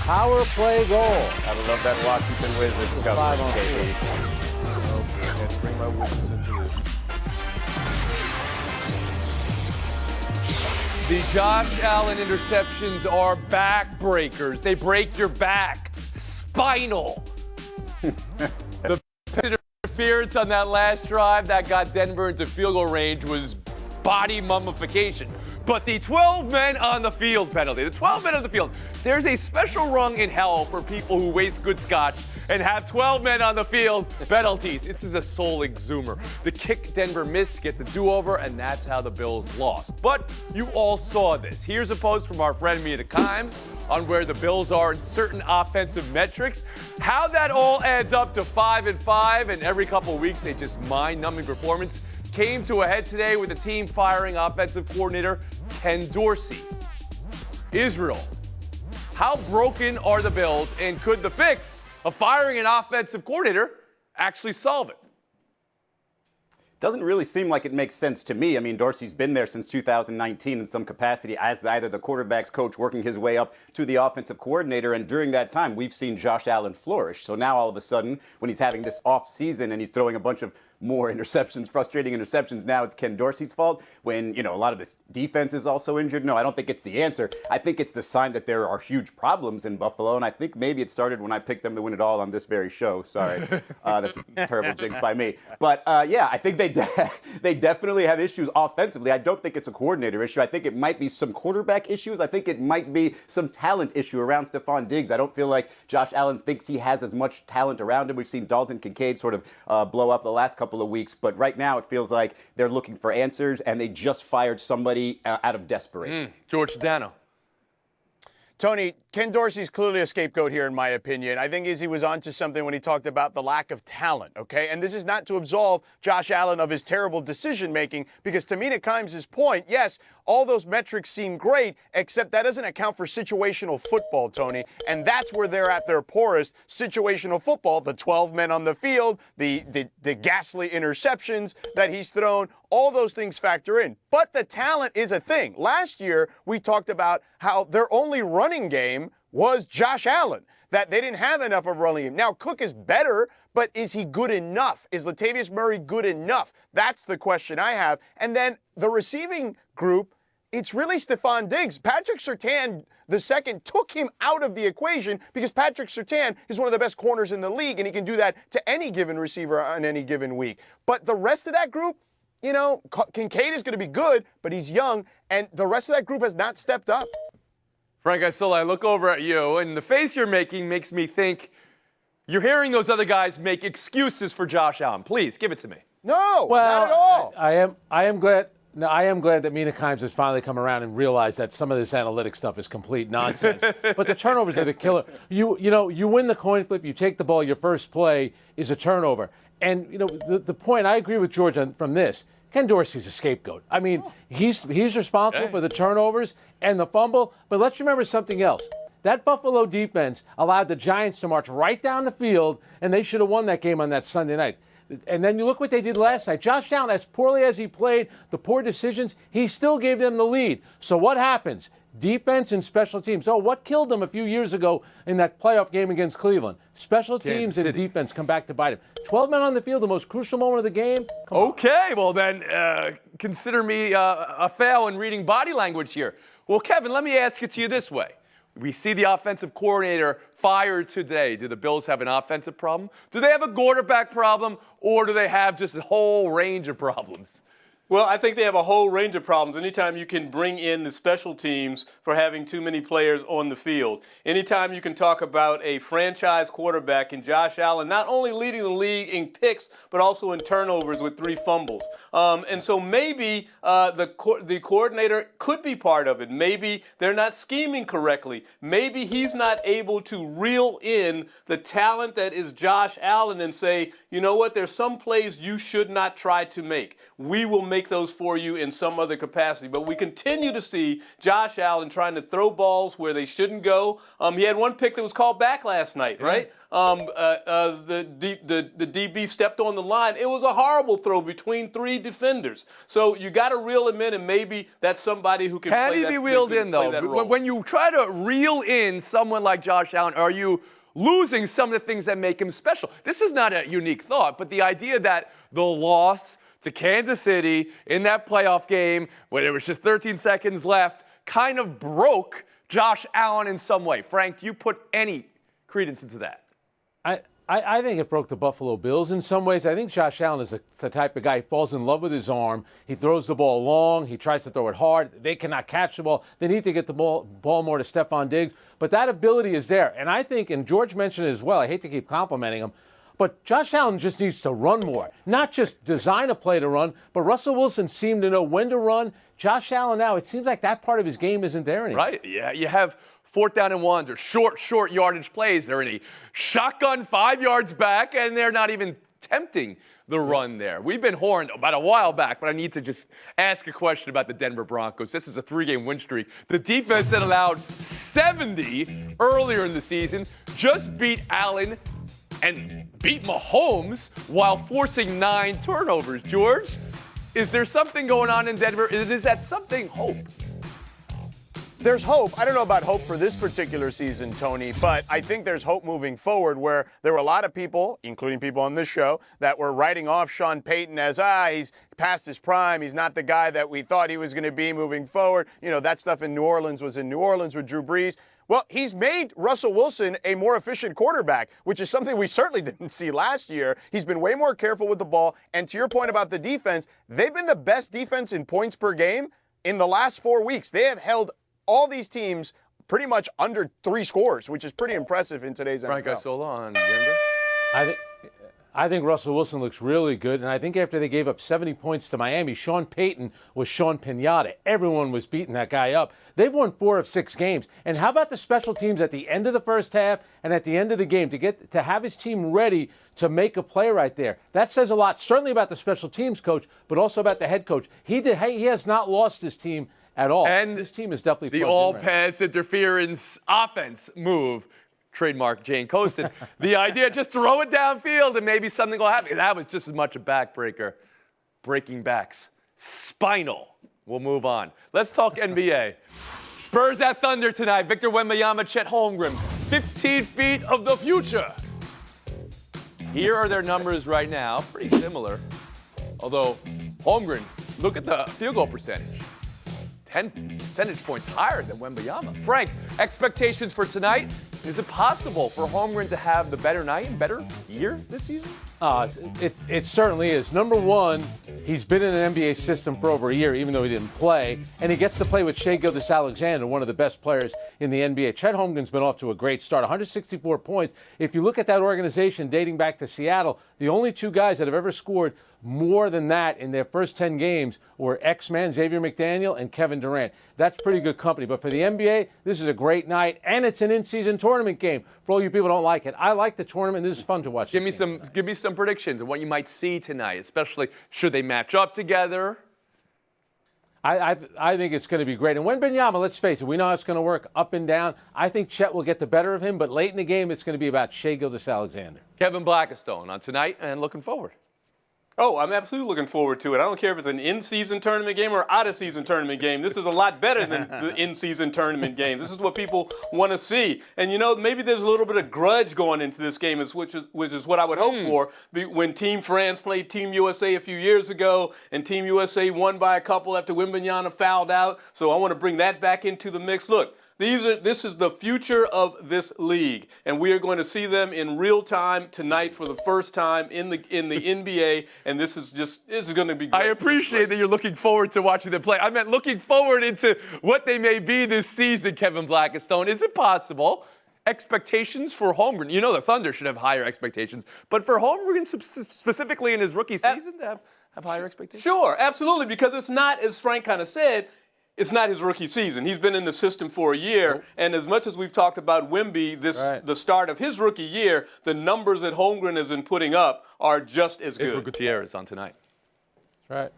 Power play goal. I love that Washington Wizards coverage, 5-on-2. KD. I had to bring my Wizards into this. The Josh Allen interceptions are backbreakers. They break your back. Spinal. The interference on that last drive that got Denver into field goal range was body mummification. But the 12 men on the field penalty, the 12 men on the field, there's a special rung in hell for people who waste good scotch and have 12 men on the field penalties. This is a soul exumer. The kick Denver missed gets a do-over, and that's how the Bills lost. But you all saw this. Here's a post from our friend Mina Kimes on where the Bills are in certain offensive metrics, how that all adds up to 5-5, and every couple of weeks a just mind-numbing performance came to a head today with the team firing offensive coordinator Ken Dorsey. Israel, how broken are the Bills, and could the fix of firing an offensive coordinator actually solve it? Doesn't really seem like it makes sense to me. I mean, Dorsey's been there since 2019 in some capacity as either the quarterback's coach working his way up to the offensive coordinator. And during that time, we've seen Josh Allen flourish. So now all of a sudden, when he's having this off season and he's throwing a bunch of more interceptions, frustrating interceptions, now it's Ken Dorsey's fault when, a lot of this defense is also injured. No, I don't think it's the answer. I think it's the sign that there are huge problems in Buffalo. And I think maybe it started when I picked them to win it all on this very show. Sorry. That's a terrible jinx by me. But yeah, I think they definitely have issues offensively. I don't think it's a coordinator issue. I think it might be some quarterback issues. I think it might be some talent issue around Stephon Diggs. I don't feel like Josh Allen thinks he has as much talent around him. We've seen Dalton Kincaid sort of blow up the last couple of weeks, but right now it feels like they're looking for answers, and they just fired somebody out of desperation. George Dano. Tony, Ken Dorsey's clearly a scapegoat here, in my opinion. I think Izzy was onto something when he talked about the lack of talent, okay? And this is not to absolve Josh Allen of his terrible decision-making, because to Mina Kimes' point, yes, all those metrics seem great, except that doesn't account for situational football, Tony. And that's where they're at their poorest. Situational football, the 12 men on the field, the ghastly interceptions that he's thrown, all those things factor in. But the talent is a thing. Last year, we talked about how their only running game was Josh Allen, that they didn't have enough of a running game. Now, Cook is better, but is he good enough? Is Latavius Murray good enough? That's the question I have. And then the receiving group, it's really Stephon Diggs. Patrick Surtain II took him out of the equation because Patrick Surtain is one of the best corners in the league, and he can do that to any given receiver on any given week. But the rest of that group, Kincaid is going to be good, but he's young, and the rest of that group has not stepped up. Frank Isola, I look over at you, and the face you're making makes me think you're hearing those other guys make excuses for Josh Allen. Please, give it to me. No, Well, not at all. I am glad. No, I am glad that Mina Kimes has finally come around and realized that some of this analytic stuff is complete nonsense. But the turnovers are the killer. You win the coin flip, you take the ball, your first play is a turnover. And the point, I agree with George from this. Ken Dorsey's a scapegoat. I mean, he's responsible for the turnovers and the fumble. But let's remember something else. That Buffalo defense allowed the Giants to march right down the field, and they should have won that game on that Sunday night. And then you look what they did last night. Josh Allen, as poorly as he played, the poor decisions, he still gave them the lead. So what happens? Defense and special teams. Oh, what killed them a few years ago in that playoff game against Cleveland? Special teams and defense come back to bite him. 12 men on the field, the most crucial moment of the game. Okay, well then, consider me a fail in reading body language here. Well, Kevin, let me ask it to you this way. We see the offensive coordinator fired today. Do the Bills have an offensive problem? Do they have a quarterback problem? Or do they have just a whole range of problems? Well, I think they have a whole range of problems. Anytime you can bring in the special teams for having too many players on the field. Anytime you can talk about a franchise quarterback in Josh Allen, not only leading the league in picks, but also in turnovers with 3 fumbles. And so maybe the coordinator could be part of it. Maybe they're not scheming correctly. Maybe he's not able to reel in the talent that is Josh Allen and say, you know what, there's some plays you should not try to make. We will make make those for you in some other capacity. But we continue to see Josh Allen trying to throw balls where they shouldn't go. He had one pick that was called back last night, right? The DB stepped on the line. It was a horrible throw between 3 defenders. So you got to reel him in, and maybe that's somebody who can play Can he that, be reeled play in, though? that role. When you try to reel in someone like Josh Allen, are you losing some of the things that make him special? This is not a unique thought, but the idea that the loss to Kansas City in that playoff game, where there was just 13 seconds left, kind of broke Josh Allen in some way. Frank, do you put any credence into that? I think it broke the Buffalo Bills in some ways. I think Josh Allen is the type of guy who falls in love with his arm. He throws the ball long. He tries to throw it hard. They cannot catch the ball. They need to get the ball more to Stephon Diggs. But that ability is there. And I think, and George mentioned it as well, I hate to keep complimenting him, but Josh Allen just needs to run more. Not just design a play to run, but Russell Wilson seemed to know when to run. Josh Allen now, it seems like that part of his game isn't there anymore. Right, yeah, you have 4th down and 1s or short yardage plays. They're in a shotgun 5 yards back, and they're not even attempting the run there. We've been horned about a while back, but I need to just ask a question about the Denver Broncos. This is a 3-game win streak. The defense that allowed 70 earlier in the season just beat Allen and beat Mahomes while forcing 9 turnovers. George, is there something going on in Denver? Is that something hope? There's hope. I don't know about hope for this particular season, Tony, but I think there's hope moving forward where there were a lot of people, including people on this show, that were writing off Sean Payton as, he's past his prime. He's not the guy that we thought he was going to be moving forward. You know, that stuff in New Orleans was in New Orleans with Drew Brees. Well, he's made Russell Wilson a more efficient quarterback, which is something we certainly didn't see last year. He's been way more careful with the ball. And to your point about the defense, they've been the best defense in points per game in the last 4 weeks. They have held all these teams pretty much under 3 scores, which is pretty impressive in today's NFL. Frank Isola on Denver. I think Russell Wilson looks really good, and I think after they gave up 70 points to Miami, Sean Payton was Sean Pinata. Everyone was beating that guy up. They've won 4 of 6 games. And how about the special teams at the end of the first half and at the end of the game to have his team ready to make a play right there? That says a lot, certainly about the special teams coach, but also about the head coach. He has not lost this team at all. And this team is definitely the all-pass interference offense move. Trademark Jane Coaston. The idea, just throw it downfield and maybe something will happen. That was just as much a backbreaker. Breaking backs. Spinal. We'll move on. Let's talk NBA. Spurs at Thunder tonight. Victor Wembanyama, Chet Holmgren. 15 feet of the future. Here are their numbers right now. Pretty similar. Although, Holmgren, look at the field goal percentage. 10 percentage points higher than Wembanyama. Frank, expectations for tonight? Is it possible for Holmgren to have the better night and better year this season? It certainly is. Number one, he's been in an NBA system for over a year, even though he didn't play, and he gets to play with Shai Gilgeous-Alexander, one of the best players in the NBA. Chet Holmgren's been off to a great start, 164 points. If you look at that organization dating back to Seattle, the only 2 guys that have ever scored more than that in their first 10 games were X-Man Xavier McDaniel and Kevin Durant. That's pretty good company. But for the NBA, this is a great night, and it's an in-season tournament game. For all you people who don't like it, I like the tournament. This is fun to watch. Give me some predictions of what you might see tonight, especially should they match up together. I think it's going to be great. And Wembanyama, let's face it, we know how it's going to work up and down. I think Chet will get the better of him, but late in the game, it's going to be about Shai Gilgeous-Alexander. Kevin Blackistone on tonight and looking forward. Oh, I'm absolutely looking forward to it. I don't care if it's an in-season tournament game or out-of-season tournament game. This is a lot better than the in-season tournament game. This is what people want to see. And, you know, maybe there's a little bit of grudge going into this game, which is what I would hope for. When Team France played Team USA a few years ago, and Team USA won by a couple after Wembanyama fouled out. So I want to bring that back into the mix. Look. This is the future of this league, and we are going to see them in real time tonight for the first time in the NBA. And this is going to be great. I appreciate that you're looking forward to watching them play. I meant looking forward into what they may be this season, Kevin Blackistone. Is it possible? Expectations for Holmgren. You know the Thunder should have higher expectations, but for Holmgren specifically in his rookie season to have higher expectations? Sure, absolutely, because it's not, as Frank kind of said, it's not his rookie season. He's been in the system for a year, and as much as we've talked about Wemby, the start of his rookie year, the numbers that Holmgren has been putting up are just as good. Gutierrez on tonight. Right.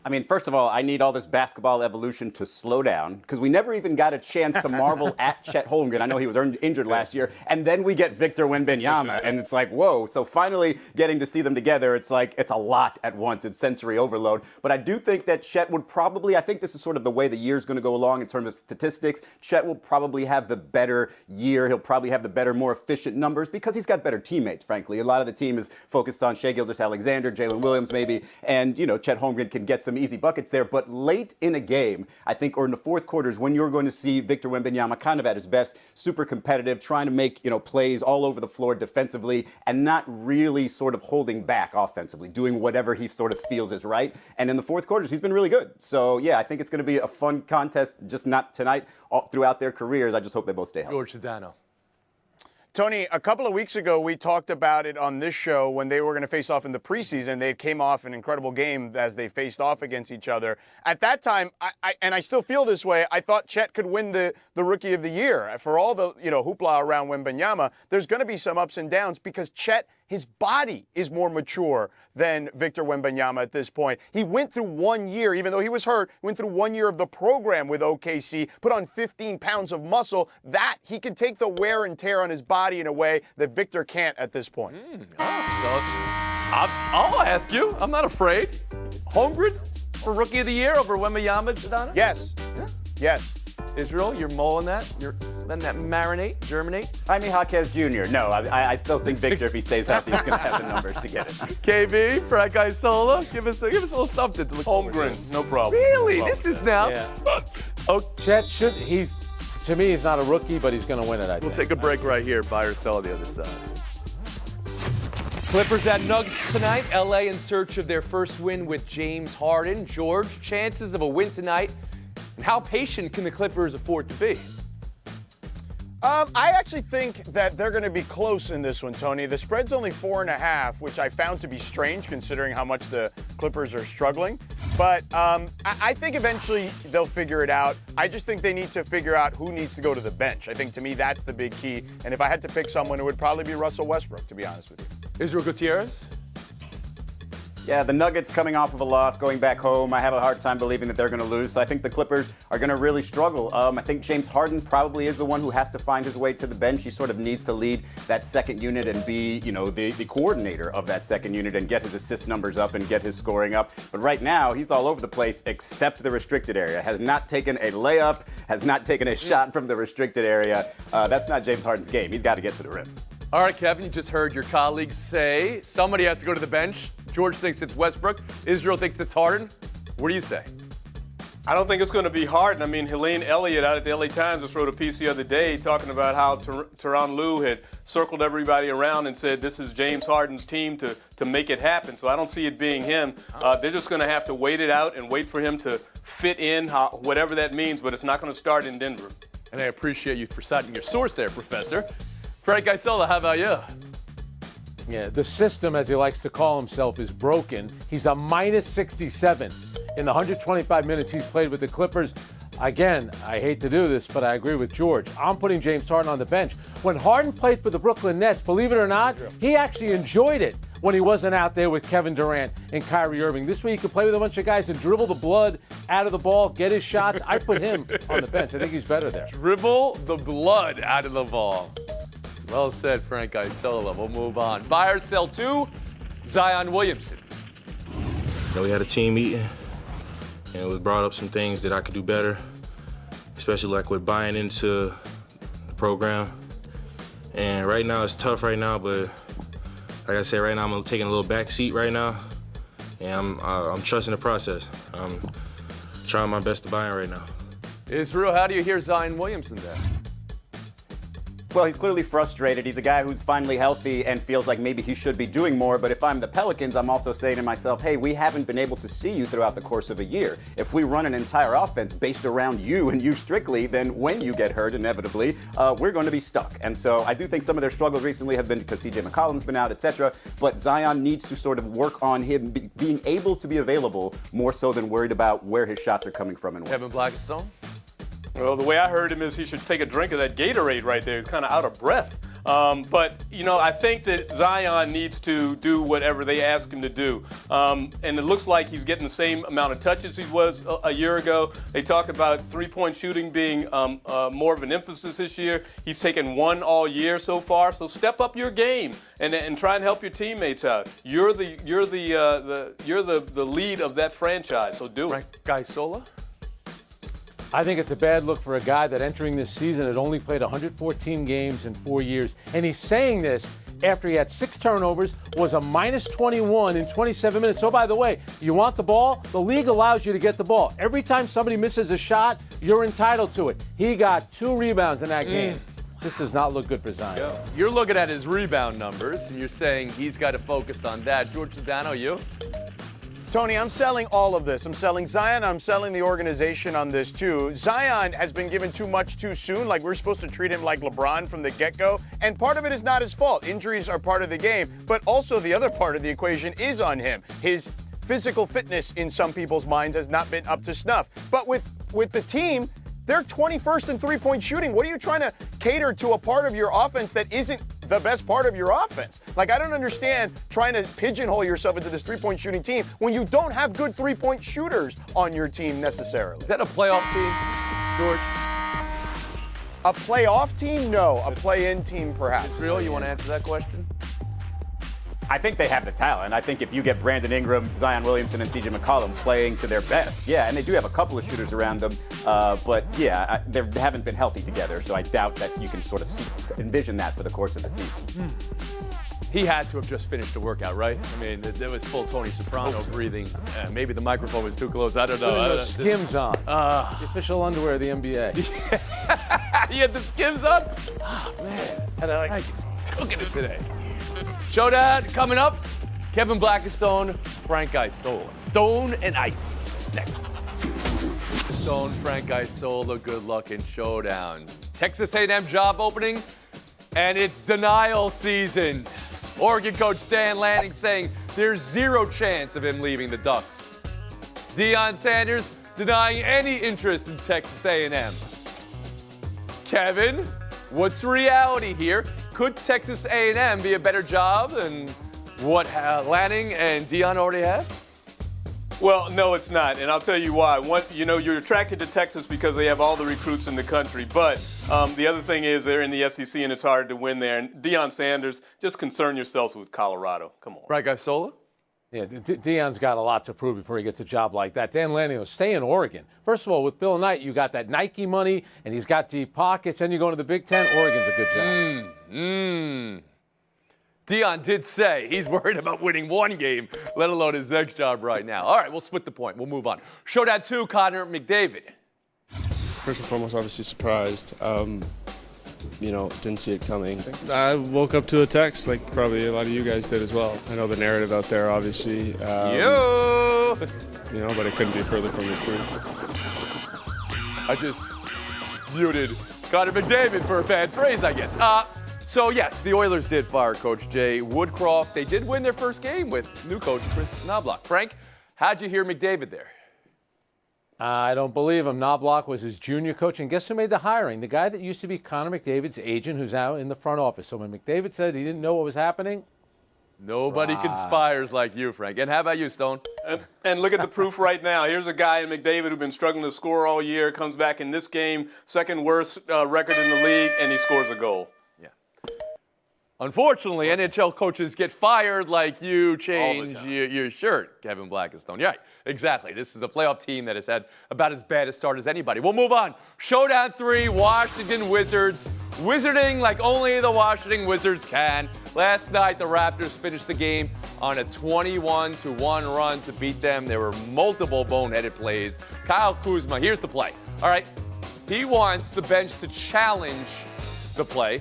I mean, first of all, I need all this basketball evolution to slow down because we never even got a chance to marvel at Chet Holmgren. I know he was injured last year. And then we get Victor Wembanyama, and it's like, whoa. So finally getting to see them together, it's like it's a lot at once. It's sensory overload. But I do think that Chet would probably, I think this is sort of the way the year's going to go along in terms of statistics. Chet will probably have the better year. He'll probably have the better, more efficient numbers because he's got better teammates, frankly. A lot of the team is focused on Shai Gilgeous-Alexander, Jalen Williams maybe, and, Chet Holmgren can get some easy buckets there, but late in a game, I think, or in the fourth quarter is when you're going to see Victor Wembanyama kind of at his best, super competitive, trying to make, plays all over the floor defensively and not really sort of holding back offensively, doing whatever he sort of feels is right. And in the fourth quarters, he's been really good. So, yeah, I think it's going to be a fun contest, just not tonight, all throughout their careers. I just hope they both stay healthy. George Sedano. Tony, a couple of weeks ago, we talked about it on this show when they were going to face off in the preseason. They came off an incredible game as they faced off against each other. At that time, I still feel this way, I thought Chet could win the Rookie of the Year. For all the hoopla around Wembanyama, there's going to be some ups and downs because Chet, his body is more mature than Victor Wembanyama at this point. He went through 1 year, even though he was hurt, went through 1 year of the program with OKC, put on 15 pounds of muscle. That he can take the wear and tear on his body in a way that Victor can't at this point. I'll ask you. I'm not afraid. Holmgren for Rookie of the Year over Wembanyama, Sedano? Yes. Yeah. Yes. Israel, you're mulling that? You're letting that marinate, germinate? Jaime Jaquez Jr. No, I still think Victor, if he stays healthy, is going to have the numbers to get it. KB, Frank Isola, give us a little something to look forward to. Holmgren, no problem. Really? No This problem. is now. Yeah. Chet should, to me, he's not a rookie, but he's going to win it, I think. We'll take a break right here. Buy or sell on the other side. Clippers at Nuggets tonight. LA in search of their first win with James Harden. George, chances of a win tonight. And how patient can the Clippers afford to be? I actually think that they're going to be close in this one, Tony. The spread's only 4.5, which I found to be strange considering how much the Clippers are struggling. But I think eventually they'll figure it out. I just think they need to figure out who needs to go to the bench. I think, to me, that's the big key. And if I had to pick someone, it would probably be Russell Westbrook, to be honest with you. Israel Gutierrez? Yeah, the Nuggets coming off of a loss, going back home. I have a hard time believing that they're going to lose. So I think the Clippers are going to really struggle. I think James Harden probably is the one who has to find his way to the bench. He sort of needs to lead that second unit and be, the coordinator of that second unit and get his assist numbers up and get his scoring up. But right now, he's all over the place except the restricted area. Has not taken a layup, has not taken a shot from the restricted area. That's not James Harden's game. He's got to get to the rim. All right, Kevin, you just heard your colleagues say somebody has to go to the bench. George thinks it's Westbrook. Israel thinks it's Harden. What do you say? I don't think it's going to be Harden. I mean, Helene Elliott out at the LA Times just wrote a piece the other day talking about how Tyronn Lue had circled everybody around and said this is James Harden's team to make it happen. So I don't see it being him. They're just going to have to wait it out and wait for him to fit in, whatever that means, but it's not going to start in Denver. And I appreciate you for citing your source there, Professor. Frank Isola, how about you? Yeah, the system, as he likes to call himself, is broken. He's a minus 67 in the 125 minutes he's played with the Clippers. Again, I hate to do this, but I agree with George. I'm putting James Harden on the bench. When Harden played for the Brooklyn Nets, believe it or not, he actually enjoyed it when he wasn't out there with Kevin Durant and Kyrie Irving. This way he could play with a bunch of guys and dribble the blood out of the ball, get his shots. I put him on the bench. I think he's better there. Dribble the blood out of the ball. Well said, Frank Isola. We'll move on. Buy or sell to Zion Williamson. We had a team meeting, and it was brought up some things that I could do better, especially like with buying into the program. And right now it's tough right now, but like I said, right now I'm taking a little back seat right now, and I'm trusting the process. I'm trying my best to buy in right now. Israel, how do you hear Zion Williamson there? Well, he's clearly frustrated. He's a guy who's finally healthy and feels like maybe he should be doing more. But if I'm the Pelicans, I'm also saying to myself, hey, we haven't been able to see you throughout the course of a year. If we run an entire offense based around you and you strictly, then when you get hurt, inevitably, we're going to be stuck. And so I do think some of their struggles recently have been because CJ McCollum's been out, etc. But Zion needs to sort of work on him being able to be available more so than worried about where his shots are coming from and when. Kevin Blackstone? Well, the way I heard him is he should take a drink of that Gatorade right there. He's kind of out of breath. But, I think that Zion needs to do whatever they ask him to do. And it looks like he's getting the same amount of touches he was a year ago. They talked about three-point shooting being more of an emphasis this year. He's taken one all year so far. So step up your game and try and help your teammates out. You're the lead of that franchise, so do it. Frank Isola? I think it's a bad look for a guy that entering this season had only played 114 games in 4 years. And he's saying this after he had 6 turnovers, was a minus 21 in 27 minutes. So, by the way, you want the ball? The league allows you to get the ball. Every time somebody misses a shot, you're entitled to it. He got 2 rebounds in that game. This does not look good for Zion. You're looking at his rebound numbers, and you're saying he's got to focus on that. George Sedano, you? Tony, I'm selling all of this. I'm selling Zion. I'm selling the organization on this, too. Zion has been given too much too soon. Like, we're supposed to treat him like LeBron from the get-go. And part of it is not his fault. Injuries are part of the game. But also the other part of the equation is on him. His physical fitness in some people's minds has not been up to snuff. But with the team, they're 21st in three-point shooting. What are you trying to cater to a part of your offense that isn't the best part of your offense? Like, I don't understand trying to pigeonhole yourself into this three-point shooting team when you don't have good three-point shooters on your team necessarily. Is that a playoff team, George? A playoff team? No. A play-in team, perhaps. Real, you want to answer that question? I think they have the talent. I think if you get Brandon Ingram, Zion Williamson, and CJ McCollum playing to their best, yeah, and they do have a couple of shooters around them, but yeah, they haven't been healthy together, so I doubt that you can sort of envision that for the course of the season. He had to have just finished the workout, right? I mean, there was full Tony Soprano breathing. Maybe the microphone was too close. I don't know. Putting those Skims on. The official underwear of the NBA. He had the Skims on? Oh, man. And I took it today. Showdown coming up. Kevin Blackistone, Frank Isola. Stone and Ice. Next. Stone, Frank Isola, good luck in Showdown. Texas A&M job opening, and it's denial season. Oregon coach Dan Lanning saying there's 0 chance of him leaving the Ducks. Deion Sanders denying any interest in Texas A&M. Kevin, what's reality here? Could Texas A&M be a better job than what Lanning and Deion already have? Well, no, it's not, and I'll tell you why. One, you're attracted to Texas because they have all the recruits in the country, but the other thing is they're in the SEC and it's hard to win there. And Deion Sanders, just concern yourselves with Colorado. Come on. Frank Isola? Yeah, Deion's got a lot to prove before he gets a job like that. Dan Lanning will stay in Oregon. First of all, with Bill Knight, you got that Nike money, and he's got deep pockets, and you go to the Big Ten. Oregon's a good job. Deion did say he's worried about winning one game, let alone his next job right now. All right, we'll split the point. We'll move on. Showdown 2, Connor McDavid. First and foremost, obviously surprised. Didn't see it coming. I woke up to a text like probably a lot of you guys did as well. I know the narrative out there, obviously. But it couldn't be further from the truth. I just muted Connor McDavid for a bad phrase, I guess. So, yes, the Oilers did fire Coach Jay Woodcroft. They did win their first game with new coach Chris Knobloch. Frank, how'd you hear McDavid there? I don't believe him. Knobloch was his junior coach, and guess who made the hiring? The guy that used to be Connor McDavid's agent, who's now in the front office. So when McDavid said he didn't know what was happening, nobody conspires like you, Frank. And how about you, Stone? And look at the proof right now. Here's a guy in McDavid who's been struggling to score all year, comes back in this game, second worst record in the league, and he scores a goal. Yeah. Unfortunately, NHL coaches get fired like you change your shirt, Kevin Blackistone. Yeah, exactly. This is a playoff team that has had about as bad a start as anybody. We'll move on. Showdown 3, Washington Wizards. Wizarding like only the Washington Wizards can. Last night, the Raptors finished the game on a 21-1 run to beat them. There were multiple boneheaded plays. Kyle Kuzma, here's the play. All right, he wants the bench to challenge the play.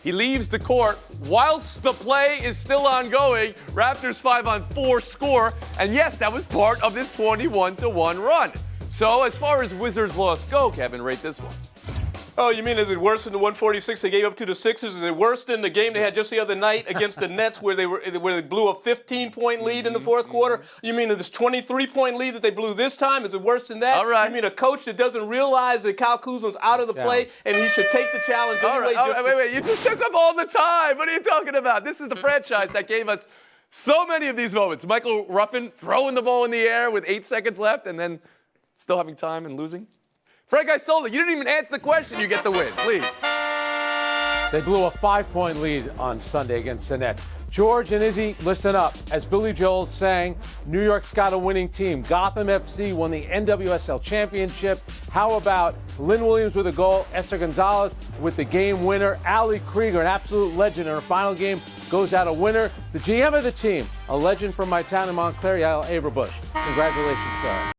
He leaves the court whilst the play is still ongoing. Raptors 5-on-4 score. And yes, that was part of this 21-1 run. So as far as Wizards loss go, Kevin, rate this one. Oh, you mean is it worse than the 146 they gave up to the Sixers? Is it worse than the game they had just the other night against the Nets where they blew a 15-point lead in the fourth quarter? You mean this 23-point lead that they blew this time? Is it worse than that? All right. You mean a coach that doesn't realize that Kyle Kuzma's out of the play and he should take the challenge anyway? Wait. You just took up all the time. What are you talking about? This is the franchise that gave us so many of these moments. Michael Ruffin throwing the ball in the air with 8 seconds left and then still having time and losing. Frank Isola, you didn't even answer the question. You get the win, please. They blew a 5-point lead on Sunday against the Nets. George and Izzy, listen up. As Billy Joel sang, New York's got a winning team. Gotham FC won the NWSL championship. How about Lynn Williams with a goal, Esther Gonzalez with the game winner, Ali Krieger, an absolute legend in her final game, goes out a winner. The GM of the team, a legend from my town in Montclair, Yael Averbuch. Congratulations to her.